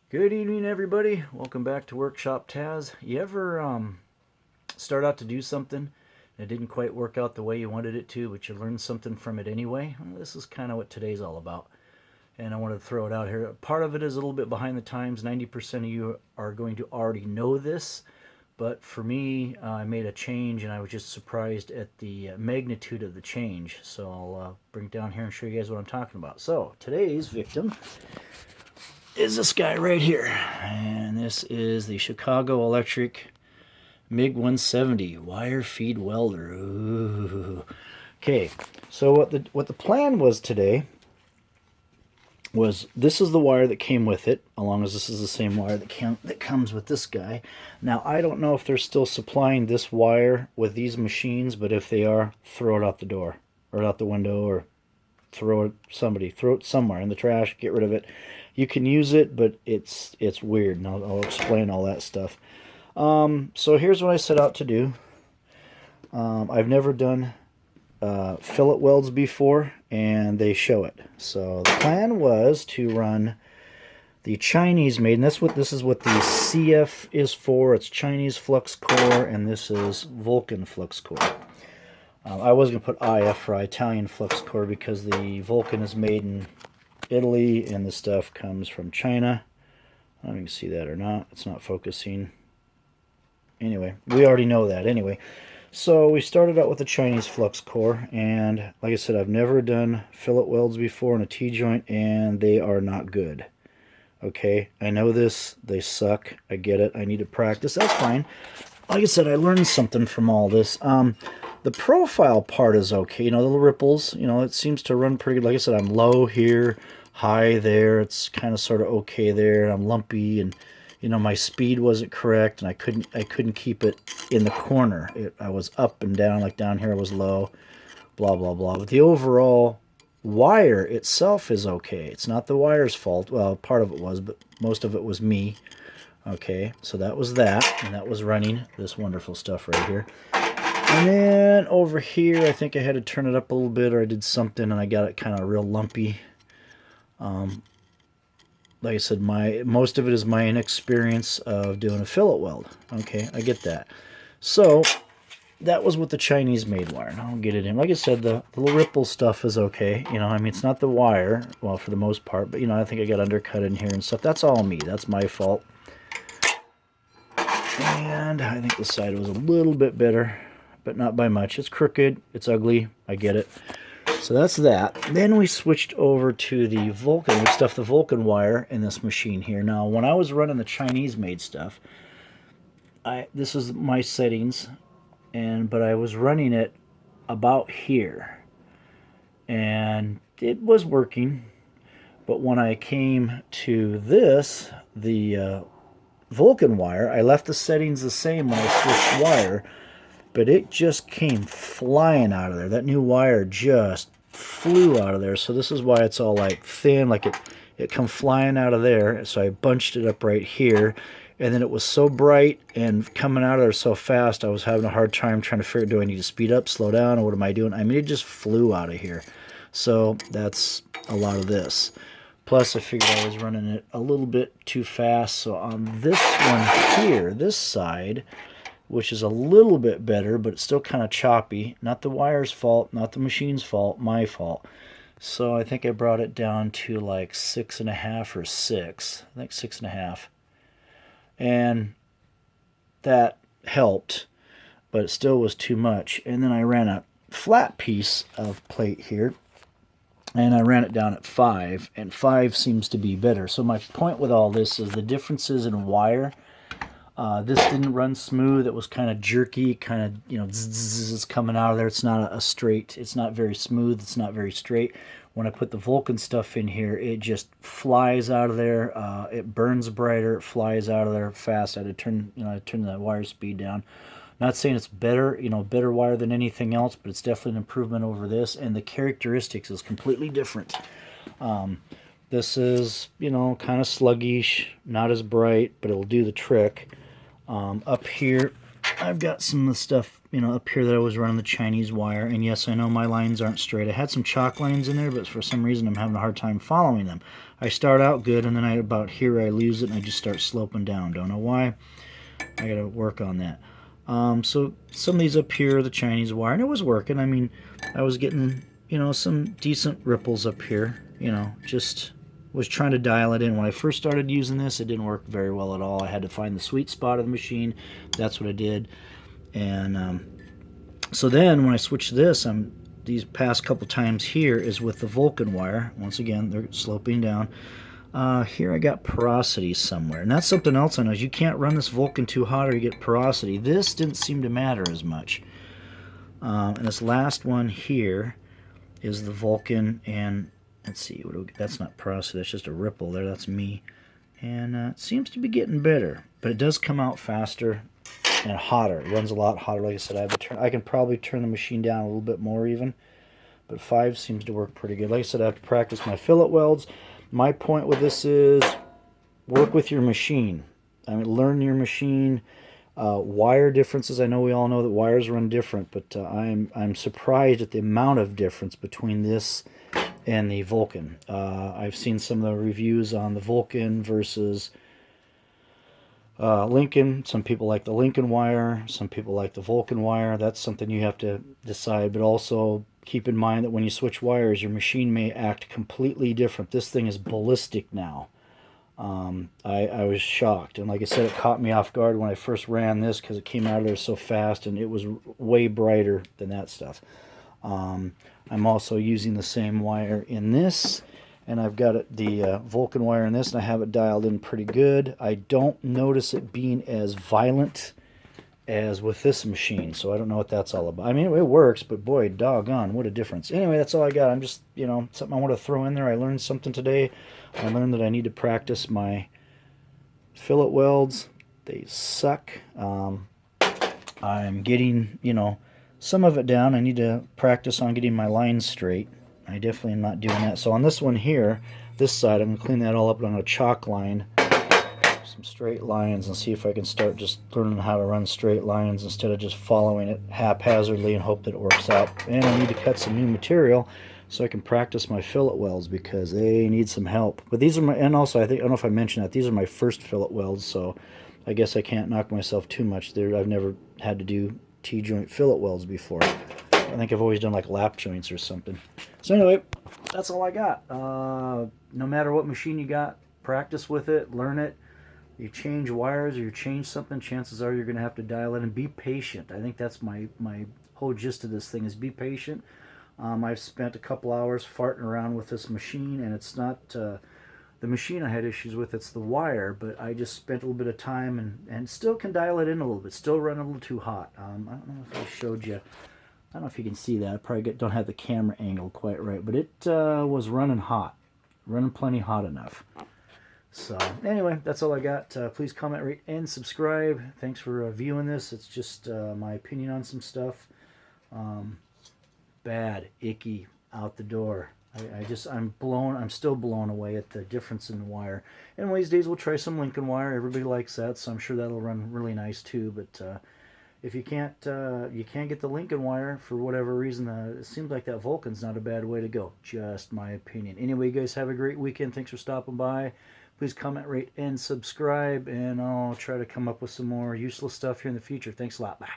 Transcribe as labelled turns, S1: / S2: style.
S1: Good evening, everybody. Welcome back to Workshop Taz. You ever start out to do something and it didn't quite work out the way you wanted it to, but you learned something from it anyway? Well, this is kind of what today's all about, and I wanted to throw it out here. Part of it is a little bit behind the times. 90% of you are going to already know this, but for me, I made a change, and I was just surprised at the magnitude of the change. So I'll bring it down here and show you guys what I'm talking about. So today's victim is this guy right here, and this is the Chicago Electric MiG 170 wire feed welder. Ooh. Okay, so what the plan was today was, this is the wire that came with it, along as this is the same wire that comes with this guy. Now I don't know if they're still supplying this wire with these machines, but if they are, throw it out the door or out the window, or throw it somewhere in the trash. Get rid of it. You can use it, but it's weird, and I'll explain all that stuff. So here's what I set out to do. I've never done fillet welds before, and they show it. So the plan was to run the Chinese made, and this is what the CF is for. It's Chinese flux core, and this is Vulcan flux core. I was going to put IF for Italian flux core because the Vulcan is made in Italy and the stuff comes from China. I don't know if you can see that or not. It's not focusing. Anyway, we already know that. Anyway, so we started out with the Chinese flux core, and like I said, I've never done fillet welds before in a T-joint, and they are not good. Okay, I know this. They suck. I get it. I need to practice. That's fine. Like I said, I learned something from all this. The profile part is okay. You know, the little ripples, it seems to run pretty good. Like I said, I'm low here, high there. It's kind of sort of okay there. I'm lumpy, and my speed wasn't correct, and I couldn't keep it in the corner. I was up and down, like down here I was low, blah blah blah. But the overall wire itself is okay. It's not the wire's fault. Well, part of it was, but most of it was me. Okay, so that was that, and that was running this wonderful stuff right here. And then over here, I think I had to turn it up a little bit, or I did something, and I got it kind of real lumpy. Like I said, most of it is my inexperience of doing a fillet weld. Okay, I get that. So that was with the Chinese made wire. And I'll get it in. Like I said, the little ripple stuff is okay. I mean, it's not the wire, well, for the most part, but I think I got undercut in here and stuff. That's all me. That's my fault. And I think this side was a little bit better, but not by much. It's crooked. It's ugly. I get it. So that's that. Then we switched over to the Vulcan. We stuffed the Vulcan wire in this machine here. Now, when I was running the Chinese-made stuff, this is my settings, but I was running it about here, and it was working. But when I came to this, the Vulcan wire, I left the settings the same when I switched wire, but it just came flying out of there. That new wire just flew out of there. So this is why it's all like thin, like it come flying out of there. So I bunched it up right here, and then it was so bright and coming out of there so fast, I was having a hard time trying to figure, do I need to speed up, slow down, or what am I doing? I mean, it just flew out of here. So that's a lot of this. Plus, I figured I was running it a little bit too fast. So on this one here, this side, which is a little bit better, but it's still kind of choppy. Not the wire's fault, not the machine's fault, my fault. So I think I brought it down to like 6.5 or 6. I think 6.5. And that helped, but it still was too much. And then I ran a flat piece of plate here, and I ran it down at 5, and 5 seems to be better. So my point with all this is the differences in wire. This didn't run smooth. It was kind of jerky, kind of, zzz, coming out of there. It's not a straight, it's not very smooth, it's not very straight. When I put the Vulcan stuff in here, it just flies out of there. It burns brighter, it flies out of there fast. I had to turn the wire speed down. Not saying it's better, better wire than anything else, but it's definitely an improvement over this, and the characteristics is completely different. This is, kind of sluggish, not as bright, but it'll do the trick. Up here, I've got some of the stuff, up here that I was running the Chinese wire, and yes, I know my lines aren't straight. I had some chalk lines in there, but for some reason I'm having a hard time following them. I start out good, and then about here I lose it, and I just start sloping down. Don't know why. I gotta work on that. So some of these up here, the Chinese wire, and it was working. I mean, I was getting, some decent ripples up here. Just was trying to dial it in. When I first started using this, it didn't work very well at all. I had to find the sweet spot of the machine. That's what I did. And so then when I switched to this, these past couple times here is with the Vulcan wire. Once again, they're sloping down. Here I got porosity somewhere, and that's something else I know is you can't run this Vulcan too hot or you get porosity. This didn't seem to matter as much. And this last one here is the Vulcan, and let's see, that's not porosity, that's just a ripple there, that's me. And it seems to be getting better, but it does come out faster and hotter. It runs a lot hotter. Like I said, I can probably turn the machine down a little bit more even, but 5 seems to work pretty good. Like I said, I have to practice my fillet welds. My point with this is work with your machine. I mean, learn your machine. Wire differences. I know we all know that wires run different, but I'm surprised at the amount of difference between this and the Vulcan. I've seen some of the reviews on the Vulcan versus Lincoln. Some people like the Lincoln wire. Some people like the Vulcan wire. That's something you have to decide, but also keep in mind that when you switch wires, your machine may act completely different. This thing is ballistic now. I was shocked, and like I said, it caught me off guard when I first ran this because it came out of there so fast, and it was way brighter than that stuff. I'm also using the same wire in this, and I've got the Vulcan wire in this, and I have it dialed in pretty good. I don't notice it being as violent as with this machine, so I don't know what that's all about. I mean, it works, but boy, doggone, what a difference. Anyway, that's all I got. I'm just, something I want to throw in there. I learned something today. I learned that I need to practice my fillet welds. They suck. I'm getting, some of it down. I need to practice on getting my lines straight. I definitely am not doing that. So on this one here, this side, I'm going to clean that all up on a chalk line. Some straight lines and see if I can start just learning how to run straight lines instead of just following it haphazardly and hope that it works out. And I need to cut some new material so I can practice my fillet welds because they need some help. But these are my, and also I don't know if I mentioned that, these are my first fillet welds, so I guess I can't knock myself too much there. I've never had to do T-joint fillet welds before. I think I've always done like lap joints or something. So anyway, that's all I got. No matter what machine you got, practice with it, learn it. You change wires or you change something, chances are you're going to have to dial it and be patient. I think that's my whole gist of this thing is be patient. I've spent a couple hours farting around with this machine, and it's not the machine I had issues with, it's the wire, but I just spent a little bit of time and still can dial it in a little bit, still run a little too hot. I don't know if I showed you, I don't know if you can see that, I probably don't have the camera angle quite right, but it was running hot, running plenty hot enough. So anyway, that's all I got. Please comment, rate, and subscribe. Thanks for viewing this. It's just my opinion on some stuff. Bad, icky, out the door. I'm still blown away at the difference in the wire. And one of these days we'll try some Lincoln wire. Everybody likes that, so I'm sure that'll run really nice too. But if you can't get the Lincoln wire for whatever reason, it seems like that Vulcan's not a bad way to go. Just my opinion. Anyway, you guys have a great weekend. Thanks for stopping by. Please comment, rate, and subscribe, and I'll try to come up with some more useless stuff here in the future. Thanks a lot. Bye.